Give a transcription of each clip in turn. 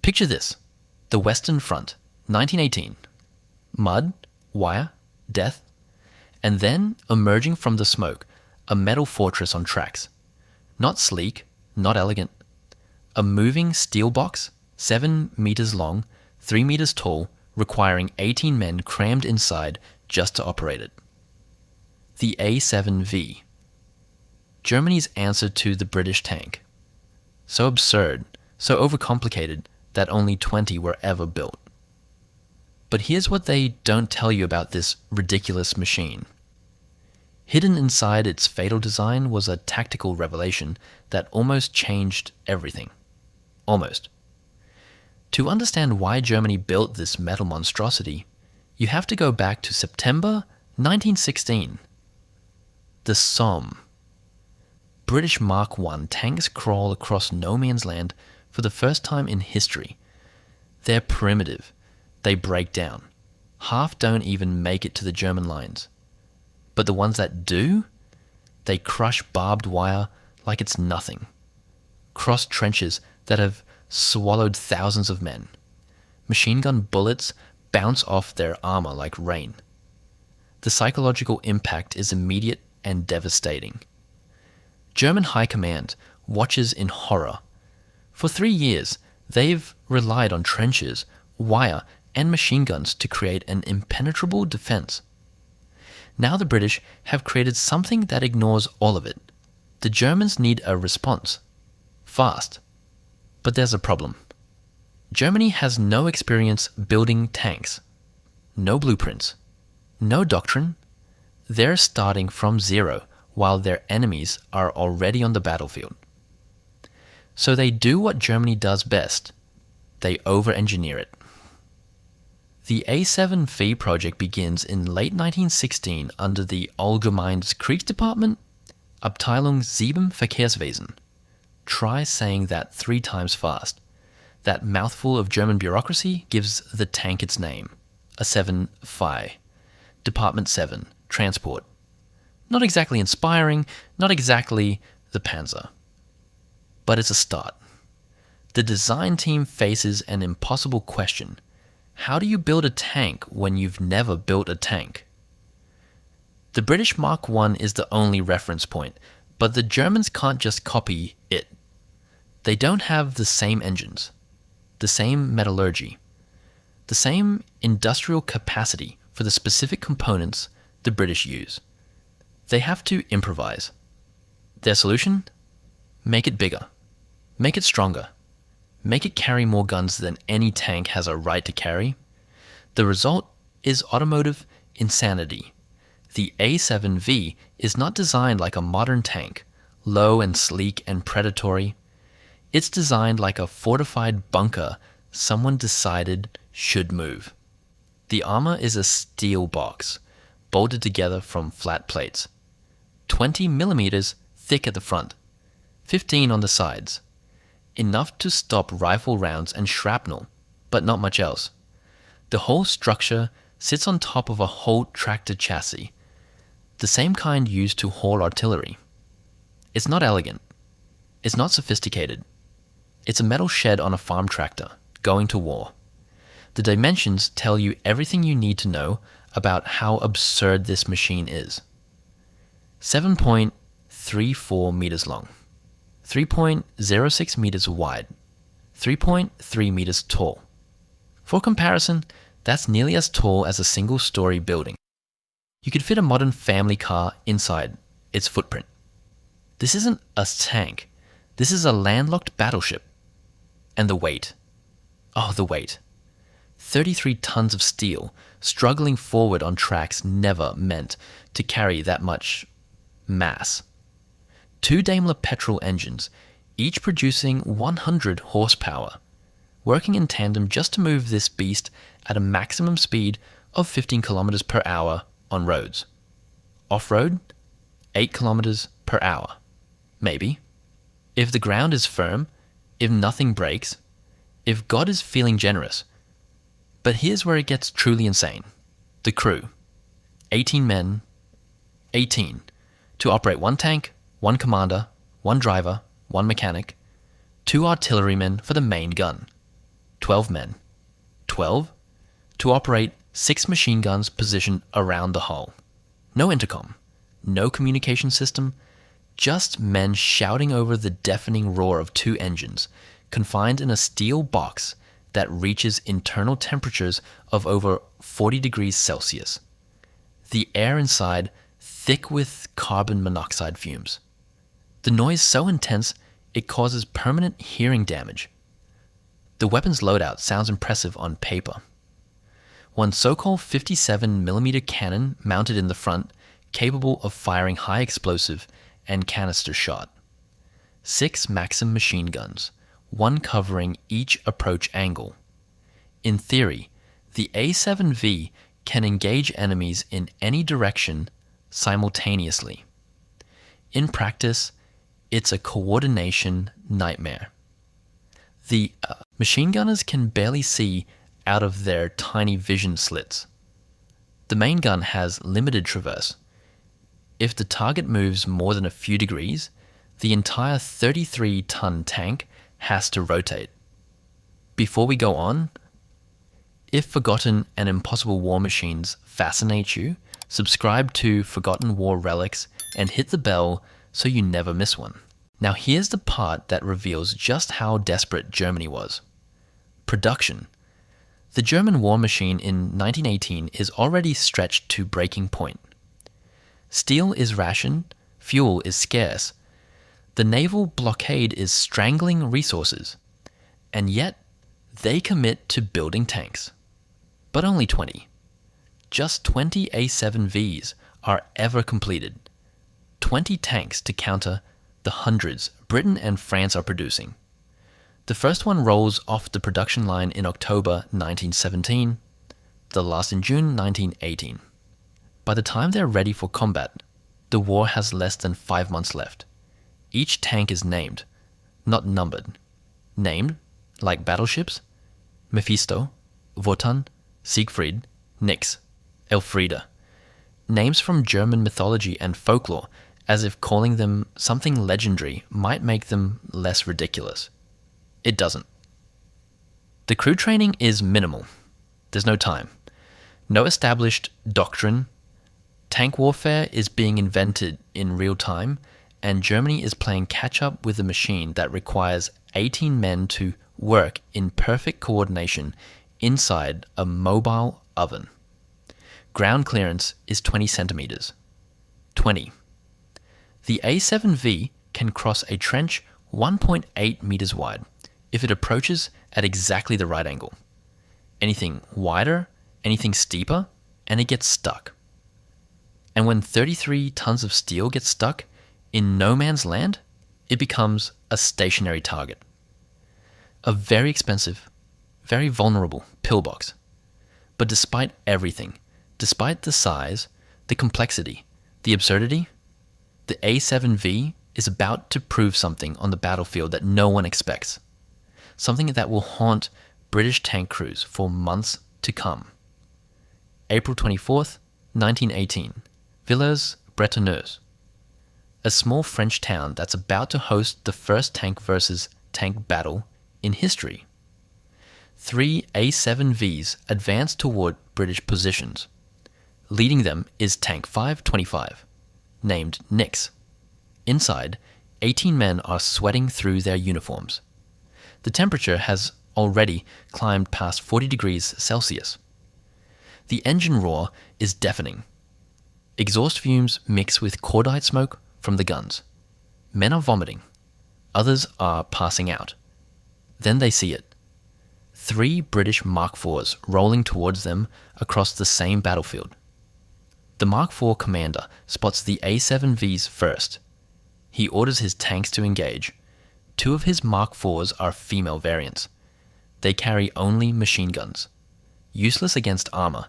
Picture this. The Western Front, 1918. Mud, wire, death, and then, emerging from the smoke, a metal fortress on tracks. Not sleek, not elegant. A moving steel box, 7 meters long, 3 meters tall, requiring 18 men crammed inside just to operate it. The A7V. Germany's answer to the British tank. So absurd, so overcomplicated, that only 20 were ever built. But here's what they don't tell you about this ridiculous machine. Hidden inside its fatal design was a tactical revelation that almost changed everything. Almost. To understand why Germany built this metal monstrosity, you have to go back to September 1916. The Somme. British Mark I tanks crawl across no man's land for the first time in history. They're primitive. They break down. Half don't even make it to the German lines. But the ones that do, they crush barbed wire like it's nothing. Cross trenches that have swallowed thousands of men. Machine gun bullets bounce off their armor like rain. The psychological impact is immediate and devastating. German High Command watches in horror. For 3 years, they've relied on trenches, wire, and machine guns to create an impenetrable defense. Now the British have created something that ignores all of it. The Germans need a response. Fast. But there's a problem. Germany has no experience building tanks. No blueprints. No doctrine. They're starting from zero while their enemies are already on the battlefield. So they do what Germany does best. They over-engineer it. The A7V project begins in late 1916 under the Allgemeines Kriegsdepartement, Abteilung 7 Verkehrswesen. Try saying that 3 times fast. That mouthful of German bureaucracy gives the tank its name. A 7V. Department 7. Transport. Not exactly inspiring, not exactly the Panzer. But it's a start. The design team faces an impossible question. How do you build a tank when you've never built a tank? The British Mark I is the only reference point, but the Germans can't just copy it. They don't have the same engines, the same metallurgy, the same industrial capacity for the specific components the British use. They have to improvise. Their solution? Make it bigger. Make it stronger. Make it carry more guns than any tank has a right to carry. The result is automotive insanity. The A7V is not designed like a modern tank, low and sleek and predatory. It's designed like a fortified bunker someone decided should move. The armor is a steel box, bolted together from flat plates. 20 millimeters thick at the front, 15 on the sides. Enough to stop rifle rounds and shrapnel, but not much else. The whole structure sits on top of a Holt tractor chassis, the same kind used to haul artillery. It's not elegant. It's not sophisticated. It's a metal shed on a farm tractor, going to war. The dimensions tell you everything you need to know about how absurd this machine is. 7.34 meters long. 3.06 meters wide, 3.3 meters tall. For comparison, that's nearly as tall as a single-story building. You could fit a modern family car inside its footprint. This isn't a tank. This is a landlocked battleship. And the weight. Oh, the weight. 33 tons of steel struggling forward on tracks never meant to carry that much mass. 2 Daimler petrol engines, each producing 100 horsepower, working in tandem just to move this beast at a maximum speed of 15 kilometers per hour on roads. Off-road, 8 kilometers per hour. Maybe. If the ground is firm, if nothing breaks, if God is feeling generous. But here's where it gets truly insane. The crew. 18 men. 18. To operate 1 tank, 1 commander, 1 driver, 1 mechanic, 2 artillerymen for the main gun. 12 men. 12 to operate 6 machine guns positioned around the hull. No intercom, no communication system, just men shouting over the deafening roar of 2 engines, confined in a steel box that reaches internal temperatures of over 40 degrees Celsius. The air inside thick with carbon monoxide fumes. The noise so intense it causes permanent hearing damage. The weapon's loadout sounds impressive on paper. One so-called 57mm cannon mounted in the front, capable of firing high explosive and canister shot. 6 Maxim machine guns, one covering each approach angle. In theory, the A7V can engage enemies in any direction simultaneously. In practice, it's a coordination nightmare. The machine gunners can barely see out of their tiny vision slits. The main gun has limited traverse. If the target moves more than a few degrees, the entire 33-ton tank has to rotate. Before we go on, if Forgotten and Impossible War Machines fascinate you, subscribe to Forgotten War Relics and hit the bell so you never miss one. Now here's the part that reveals just how desperate Germany was. Production. The German war machine in 1918 is already stretched to breaking point. Steel is rationed, fuel is scarce, the naval blockade is strangling resources, and yet they commit to building tanks. But only 20. Just 20 A7Vs are ever completed. 20 tanks to counter the hundreds Britain and France are producing. The first one rolls off the production line in October 1917, the last in June 1918. By the time they're ready for combat, the war has less than 5 months left. Each tank is named, not numbered. Named, like battleships, Mephisto, Wotan, Siegfried, Nix, Elfriede. Names from German mythology and folklore, as if calling them something legendary might make them less ridiculous. It doesn't. The crew training is minimal. There's no time. No established doctrine. Tank warfare is being invented in real time, and Germany is playing catch-up with a machine that requires 18 men to work in perfect coordination inside a mobile oven. Ground clearance is 20 centimeters. 20. The A7V can cross a trench 1.8 meters wide if it approaches at exactly the right angle. Anything wider, anything steeper, and it gets stuck. And when 33 tons of steel gets stuck in no man's land, it becomes a stationary target. A very expensive, very vulnerable pillbox. But despite everything, despite the size, the complexity, the absurdity, the A7V is about to prove something on the battlefield that no one expects. Something that will haunt British tank crews for months to come. April 24th, 1918. Villers-Bretonneux, a small French town that's about to host the first tank versus tank battle in history. 3 A7Vs advance toward British positions. Leading them is Tank 525, named Nix. Inside, 18 men are sweating through their uniforms. The temperature has already climbed past 40 degrees Celsius. The engine roar is deafening. Exhaust fumes mix with cordite smoke from the guns. Men are vomiting. Others are passing out. Then they see it. 3 British Mark IVs rolling towards them across the same battlefield. The Mark IV commander spots the A7Vs first. He orders his tanks to engage. 2 of his Mark IVs are female variants. They carry only machine guns. Useless against armor,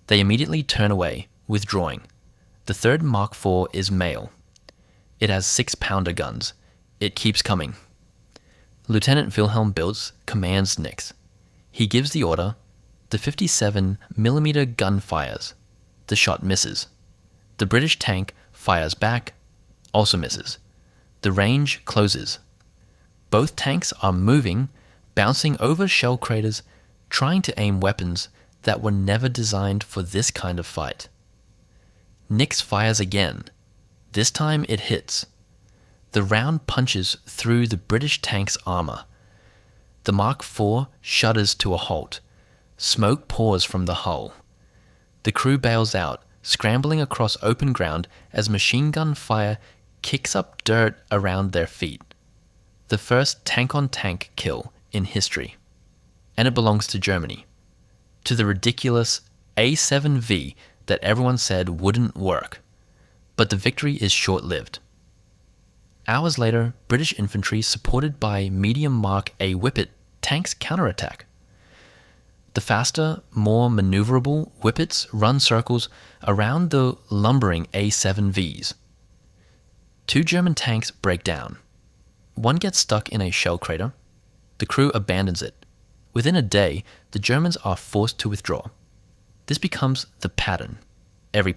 they immediately turn away, withdrawing. The 3rd Mark IV is male. It has 6-pounder guns. It keeps coming. Lieutenant Wilhelm Biltz commands Nix. He gives the order. The 57mm gun fires. The shot misses. The British tank fires back, also misses. The range closes. Both tanks are moving, bouncing over shell craters, trying to aim weapons that were never designed for this kind of fight. Nix fires again. This time it hits. The round punches through the British tank's armor. The Mark IV shudders to a halt. Smoke pours from the hull. The crew bails out, scrambling across open ground as machine gun fire kicks up dirt around their feet. The first tank-on-tank kill in history. And it belongs to Germany. To the ridiculous A7V that everyone said wouldn't work. But the victory is short-lived. Hours later, British infantry supported by medium Mark A Whippet tanks counterattack. The faster, more maneuverable Whippets run circles around the lumbering A7Vs. 2 German tanks break down. One gets stuck in a shell crater. The crew abandons it. Within a day, the Germans are forced to withdraw. This becomes the pattern. Every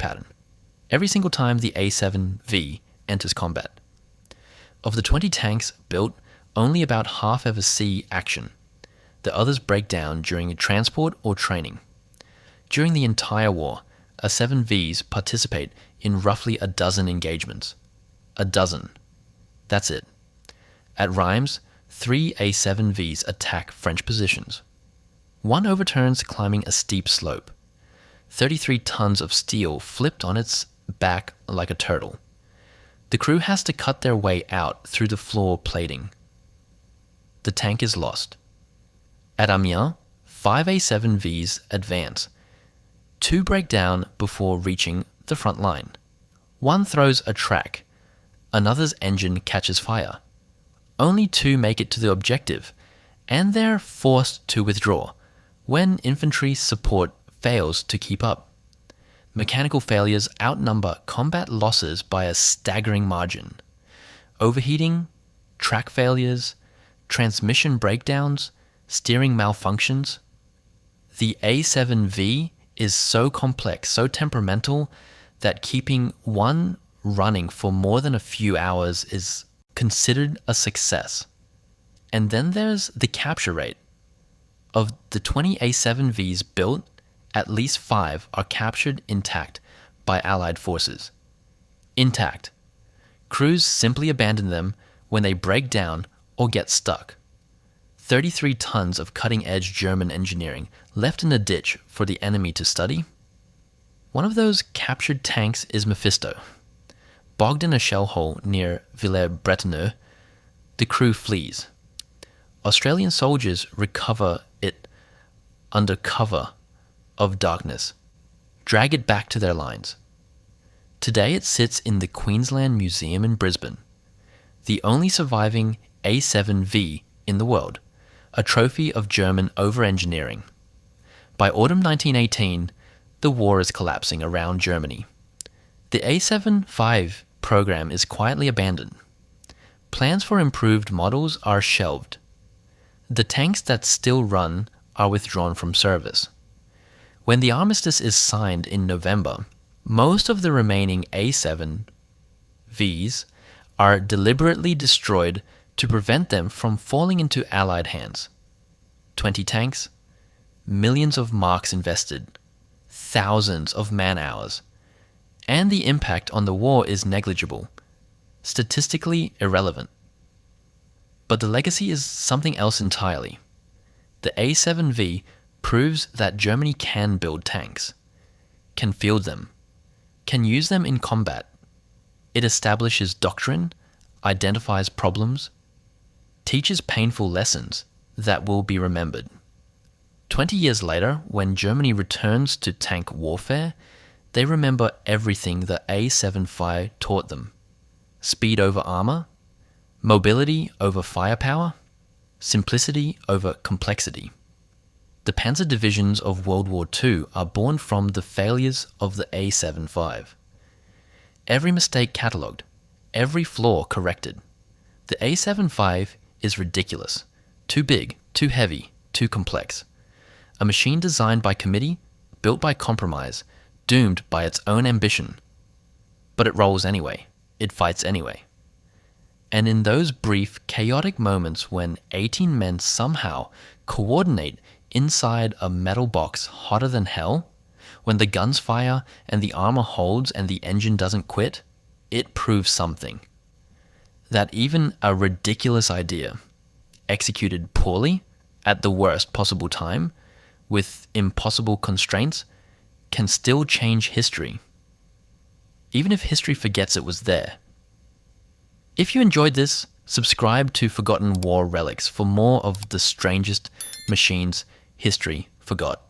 single time the A7V enters combat. Of the 20 tanks built, only about half ever see action. The others break down during transport or training. During the entire war, A7Vs participate in roughly a dozen engagements. A dozen. That's it. At Reims, 3 A7Vs attack French positions. One overturns climbing a steep slope. 33 tons of steel flipped on its back like a turtle. The crew has to cut their way out through the floor plating. The tank is lost. At Amiens, 5 A7Vs advance. 2 break down before reaching the front line. One throws a track. Another's engine catches fire. Only 2 make it to the objective, and they're forced to withdraw when infantry support fails to keep up. Mechanical failures outnumber combat losses by a staggering margin. Overheating, track failures, transmission breakdowns, steering malfunctions. The A7V is so complex, so temperamental, that keeping one running for more than a few hours is considered a success. And then there's the capture rate. Of the 20 A7Vs built, at least 5 are captured intact by Allied forces. Intact. Crews simply abandon them when they break down or get stuck. 33 tons of cutting-edge German engineering left in a ditch for the enemy to study. One of those captured tanks is Mephisto. Bogged in a shell hole near Villers-Bretonneux, the crew flees. Australian soldiers recover it under cover of darkness, drag it back to their lines. Today it sits in the Queensland Museum in Brisbane, the only surviving A7V in the world, a trophy of German overengineering. By autumn 1918, the war is collapsing around Germany. The A7V program is quietly abandoned. Plans for improved models are shelved. The tanks that still run are withdrawn from service. When the armistice is signed in November, most of the remaining A7Vs are deliberately destroyed to prevent them from falling into Allied hands. 20 tanks, millions of marks invested, thousands of man-hours, and the impact on the war is negligible, statistically irrelevant. But the legacy is something else entirely. The A7V proves that Germany can build tanks, can field them, can use them in combat. It establishes doctrine, identifies problems, teaches painful lessons that will be remembered. 20 years later, when Germany returns to tank warfare, they remember everything the A7V taught them. Speed over armor, mobility over firepower, simplicity over complexity. The panzer divisions of World War II are born from the failures of the A7V. Every mistake catalogued, every flaw corrected. The A7V is ridiculous, too big, too heavy, too complex. A machine designed by committee, built by compromise, doomed by its own ambition. But it rolls anyway. It fights anyway. And in those brief, chaotic moments when 18 men somehow coordinate inside a metal box hotter than hell, when the guns fire and the armor holds and the engine doesn't quit, it proves something. That even a ridiculous idea, executed poorly, at the worst possible time, with impossible constraints, can still change history. Even if history forgets it was there. If you enjoyed this, subscribe to Forgotten War Relics for more of the strangest machines history forgot.